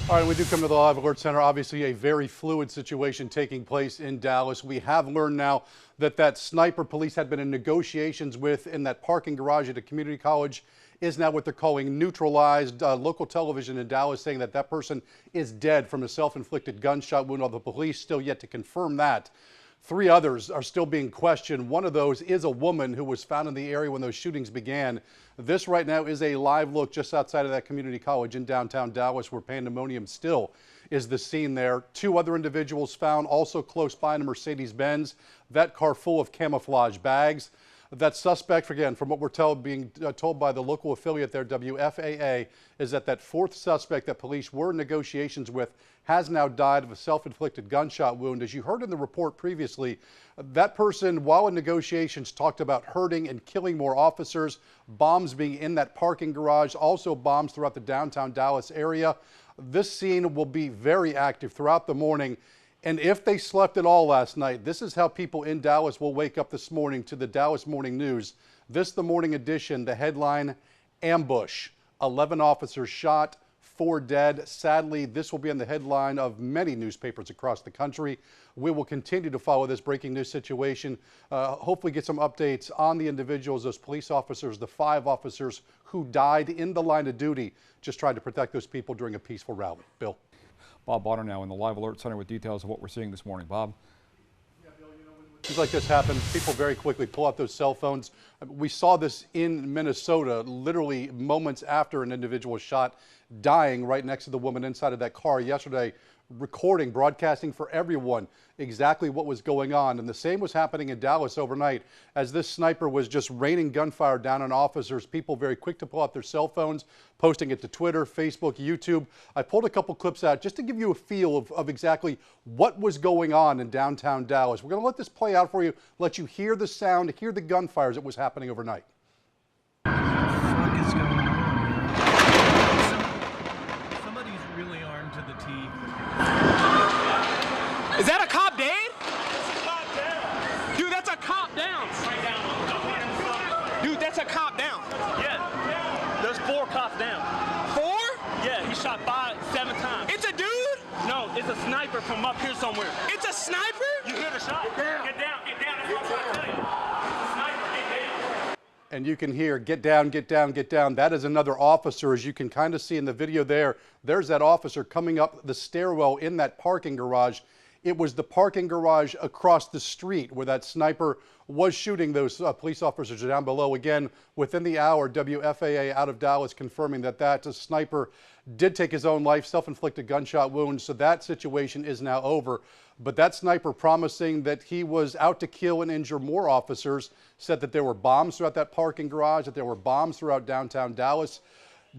All right, we do come to the Live Alert Center. Obviously, a very fluid situation taking place in Dallas. We have learned now that that sniper police had been in negotiations with in that parking garage at a community college is now what they're calling neutralized. Local television in Dallas saying that that person is dead from a self-inflicted gunshot wound, although the police still yet to confirm that. 3 others are still being questioned. One of those is a woman who was found in the area when those shootings began. This right now is a live look just outside of that community college in downtown Dallas, where pandemonium still is the scene there. 2 other individuals found also close by in a Mercedes-Benz, that car full of camouflage bags. That suspect, again, from what we're being told by the local affiliate there, WFAA, is that that 4th suspect that police were in negotiations with has now died of a self-inflicted gunshot wound. As you heard in the report previously, that person, while in negotiations, talked about hurting and killing more officers, bombs being in that parking garage, also bombs throughout the downtown Dallas area. This scene will be very active throughout the morning. And if they slept at all last night, this is how people in Dallas will wake up this morning to the Dallas Morning News. This, the morning edition, the headline, ambush. 11 officers shot, 4 dead. Sadly, this will be on the headline of many newspapers across the country. We will continue to follow this breaking news situation. Hopefully get some updates on the individuals, those police officers, the 5 officers who died in the line of duty, just trying to protect those people during a peaceful rally. Bill. Bob Bonner now in the Live Alert Center with details of what we're seeing this morning. Bob. Yeah, Bill, when things like this happen, people very quickly pull out those cell phones. We saw this in Minnesota, literally moments after an individual was shot, dying right next to the woman inside of that car yesterday, recording, broadcasting for everyone exactly what was going on. And the same was happening in Dallas overnight as this sniper was just raining gunfire down on officers. People very quick to pull out their cell phones, posting it to Twitter, Facebook, YouTube. I pulled a couple clips out just to give you a feel of exactly what was going on in downtown Dallas. We're going to let this play out for you, let you hear the sound, hear the gunfires that was happening overnight. What the fuck is going on? Somebody's really armed to the teeth. Is that a cop dead? That's a cop down. Dude, that's a cop down. Right down. Dude, that's a cop down. Yeah. There's 4 cops down. 4? Yeah, he shot 7 times. It's a dude? No, it's a sniper from up here somewhere. It's a sniper? You hear the shot? Get down. Get down. Get down. That's what I'm trying to tell you. It's a sniper. Get down. And you can hear, get down, get down, get down. That is another officer, as you can kind of see in the video there. There's that officer coming up the stairwell in that parking garage. It was the parking garage across the street where that sniper was shooting those police officers down below. Again, within the hour, WFAA out of Dallas confirming that that sniper did take his own life, self-inflicted gunshot wound. So that situation is now over. But that sniper promising that he was out to kill and injure more officers, said that there were bombs throughout that parking garage, that there were bombs throughout downtown Dallas.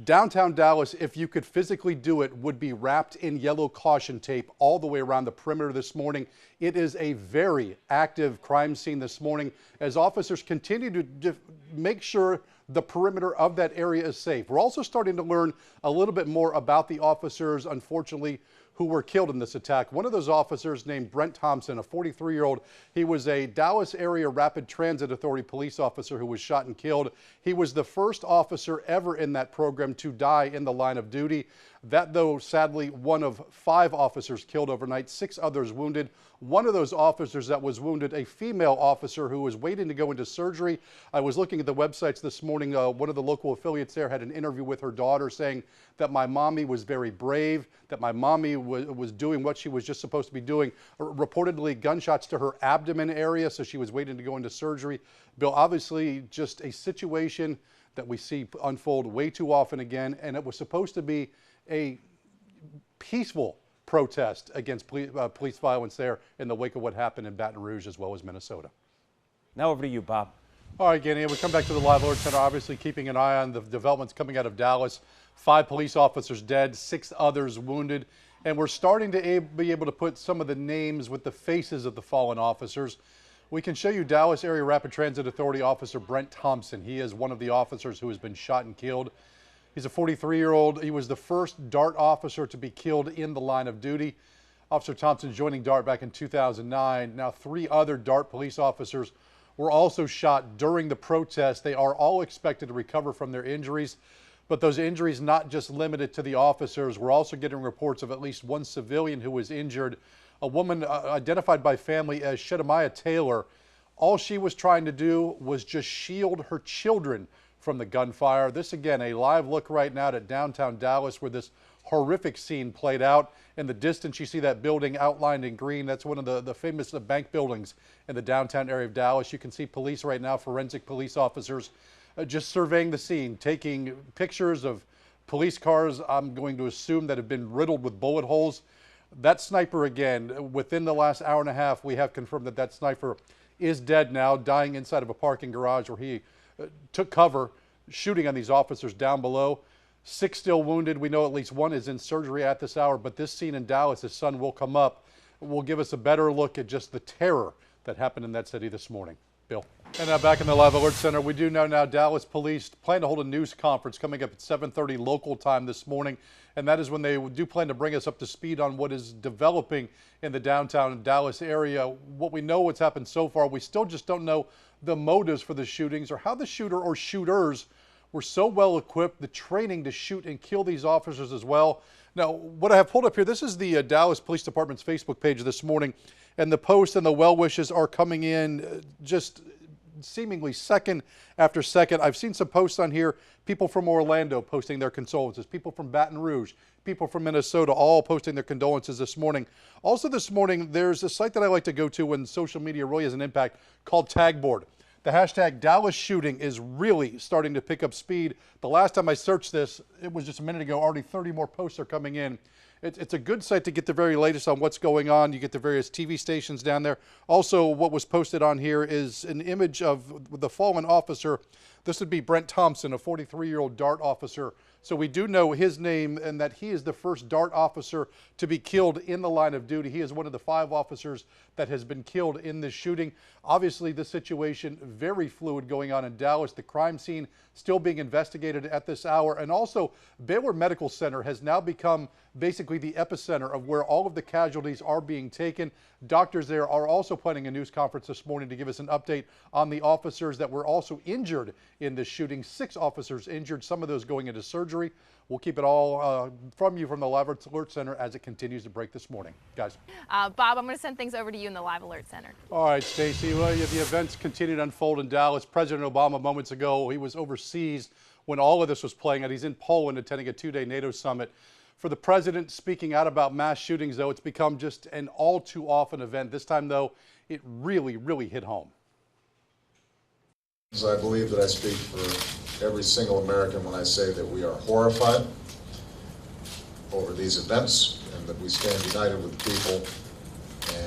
Downtown Dallas, if you could physically do it, would be wrapped in yellow caution tape all the way around the perimeter this morning. It is a very active crime scene this morning as officers continue to make sure the perimeter of that area is safe. We're also starting to learn a little bit more about the officers, unfortunately, who were killed in this attack. One of those officers named Brent Thompson, a 43-year-old, he was a Dallas Area Rapid Transit Authority police officer who was shot and killed. He was the first officer ever in that program to die in the line of duty. That, though, sadly, one of 5 officers killed overnight, 6 others wounded. One of those officers that was wounded, a female officer who was waiting to go into surgery. I was looking at the websites this morning. One of the local affiliates there had an interview with her daughter saying that my mommy was very brave, that my mommy was doing what she was just supposed to be doing. Reportedly gunshots to her abdomen area, so she was waiting to go into surgery. Bill, obviously just a situation that we see unfold way too often again, and it was supposed to be a peaceful protest against police violence there in the wake of what happened in Baton Rouge as well as Minnesota. Now over to you, Bob. All right, Ganny, we come back to the Live Alert Center, obviously keeping an eye on the developments coming out of Dallas. 5 police officers dead, 6 others wounded, and we're starting to be able to put some of the names with the faces of the fallen officers. We can show you Dallas Area Rapid Transit Authority officer Brent Thompson. He is one of the officers who has been shot and killed. He's a 43-year-old. He was the first DART officer to be killed in the line of duty. Officer Thompson joining DART back in 2009. Now 3 other DART police officers were also shot during the protest. They are all expected to recover from their injuries. But those injuries not just limited to the officers. We're also getting reports of at least one civilian who was injured. A woman identified by family as Shedemiah Taylor. All she was trying to do was just shield her children from the gunfire. This again, a live look right now at downtown Dallas where this horrific scene played out. In the distance, you see that building outlined in green. That's one of the famous bank buildings in the downtown area of Dallas. You can see police right now, forensic police officers, just surveying the scene, taking pictures of police cars, I'm going to assume, that have been riddled with bullet holes. That sniper, again, within the last hour and a half, we have confirmed that sniper is dead now, dying inside of a parking garage where he took cover, shooting on these officers down below. 6 still wounded. We know at least 1 is in surgery at this hour, but this scene in Dallas, his son will come up, will give us a better look at just the terror that happened in that city this morning. Bill. And now back in the Live Alert Center, we do know now Dallas police plan to hold a news conference coming up at 7:30 local time this morning. And that is when they do plan to bring us up to speed on what is developing in the downtown Dallas area. What we know, what's happened so far, we still just don't know the motives for the shootings or how the shooter or shooters were so well equipped, the training to shoot and kill these officers as well. Now, what I have pulled up here, this is the Dallas Police Department's Facebook page this morning, and the posts and the well wishes are coming in just seemingly second after second. I've seen some posts on here, people from Orlando posting their condolences, people from Baton Rouge, people from Minnesota, all posting their condolences this morning. Also this morning, there's a site that I like to go to when social media really has an impact called Tagboard. The hashtag Dallas shooting is really starting to pick up speed. The last time I searched this, it was just a minute ago, already 30 more posts are coming in. It's a good site to get the very latest on what's going on. You get the various TV stations down there. Also, what was posted on here is an image of the fallen officer. This would be Brent Thompson, a 43-year-old DART officer. So we do know his name and that he is the first DART officer to be killed in the line of duty. He is one of the 5 officers that has been killed in this shooting. Obviously, the situation very fluid going on in Dallas. The crime scene still being investigated at this hour. And also, Baylor Medical Center has now become basically the epicenter of where all of the casualties are being taken. Doctors there are also planning a news conference this morning to give us an update on the officers that were also injured in this shooting. 6 officers injured, some of those going into surgery. We'll keep it all from you from the Live Alert Center as it continues to break this morning. Guys. Bob, I'm going to send things over to you in the Live Alert Center. All right, Stacey. Well, the events continue to unfold in Dallas. President Obama moments ago, he was overseas when all of this was playing out. He's in Poland attending a 2-day NATO summit. For the president speaking out about mass shootings, though, it's become just an all too often event. This time, though, it really, really hit home. I believe that I speak for every single American when I say that we are horrified over these events and that we stand united with the people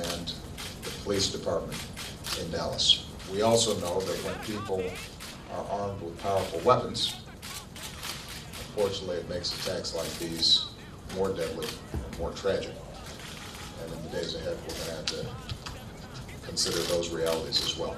and the police department in Dallas. We also know that when people are armed with powerful weapons, unfortunately it makes attacks like these more deadly and more tragic. And in the days ahead, we're going to have to consider those realities as well.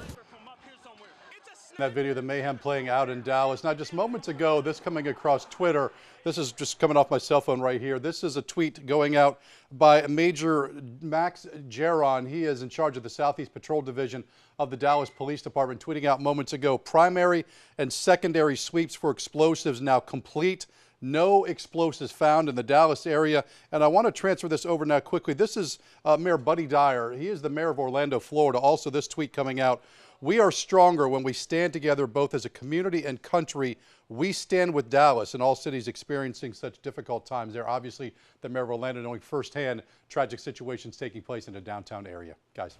That video, the mayhem playing out in Dallas. Now, just moments ago, this coming across Twitter, this is just coming off my cell phone right here. This is a tweet going out by Major Max Jaron. He is in charge of the Southeast Patrol Division of the Dallas Police Department, tweeting out moments ago, primary and secondary sweeps for explosives now complete. No explosives found in the Dallas area. And I want to transfer this over now quickly. This is Mayor Buddy Dyer. He is the mayor of Orlando, Florida. Also, this tweet coming out. We are stronger when we stand together both as a community and country. We stand with Dallas and all cities experiencing such difficult times. There, obviously, the mayor of Orlando knowing firsthand tragic situations taking place in the downtown area. Guys.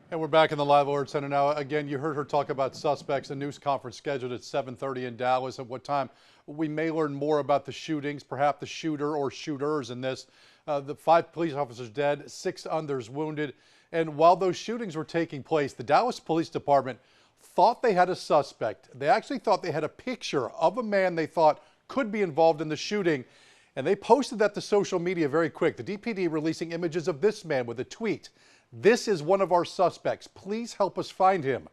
And we're back in the Live Alert Center now. Again, you heard her talk about suspects. A news conference scheduled at 7:30 in Dallas. At what time we may learn more about the shootings, perhaps the shooter or shooters in this. The 5 police officers dead, 6 others wounded. And while those shootings were taking place, the Dallas Police Department thought they had a suspect. They actually thought they had a picture of a man they thought could be involved in the shooting. And they posted that to social media very quick. The DPD releasing images of this man with a tweet. This is one of our suspects. Please help us find him.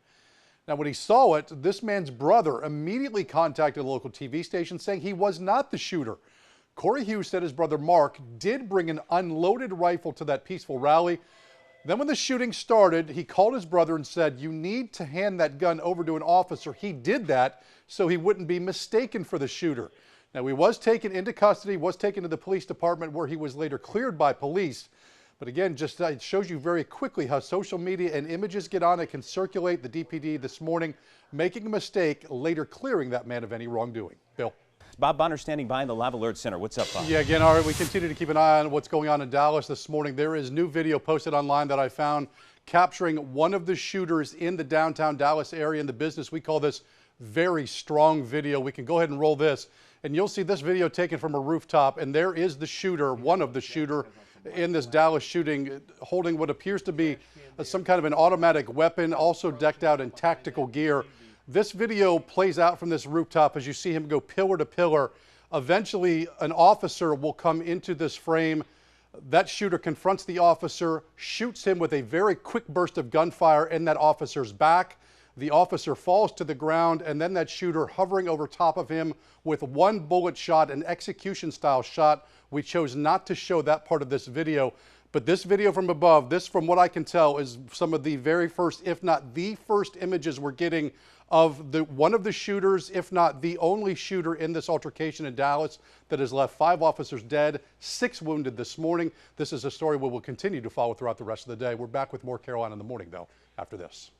Now, when he saw it, this man's brother immediately contacted a local TV station saying he was not the shooter. Corey Hughes said his brother Mark did bring an unloaded rifle to that peaceful rally. Then when the shooting started, he called his brother and said, "You need to hand that gun over to an officer." He did that so he wouldn't be mistaken for the shooter. Now, he was taken into custody, was taken to the police department where he was later cleared by police. But again, just it shows you very quickly how social media and images get on. It can circulate. The DPD this morning making a mistake, later clearing that man of any wrongdoing. Bill. Bob Bonner standing by in the LiveAlert Center. What's up, Bob? Yeah, again, all right, we continue to keep an eye on what's going on in Dallas this morning. There is new video posted online that I found capturing one of the shooters in the downtown Dallas area in the business. We call this very strong video. We can go ahead and roll this, and you'll see this video taken from a rooftop, and there is the shooter, one of the shooter in this Dallas shooting, holding what appears to be some kind of an automatic weapon, also decked out in tactical gear. This video plays out from this rooftop as you see him go pillar to pillar. Eventually, an officer will come into this frame. That shooter confronts the officer, shoots him with a very quick burst of gunfire in that officer's back. The officer falls to the ground, and then that shooter hovering over top of him with one bullet shot, an execution-style shot. We chose not to show that part of this video, but this video from above, this, from what I can tell, is some of the very first, if not the first images we're getting of one of the shooters, if not the only shooter in this altercation in Dallas that has left 5 officers dead, 6 wounded this morning. This is a story we will continue to follow throughout the rest of the day. We're back with more Caroline in the morning, though, after this.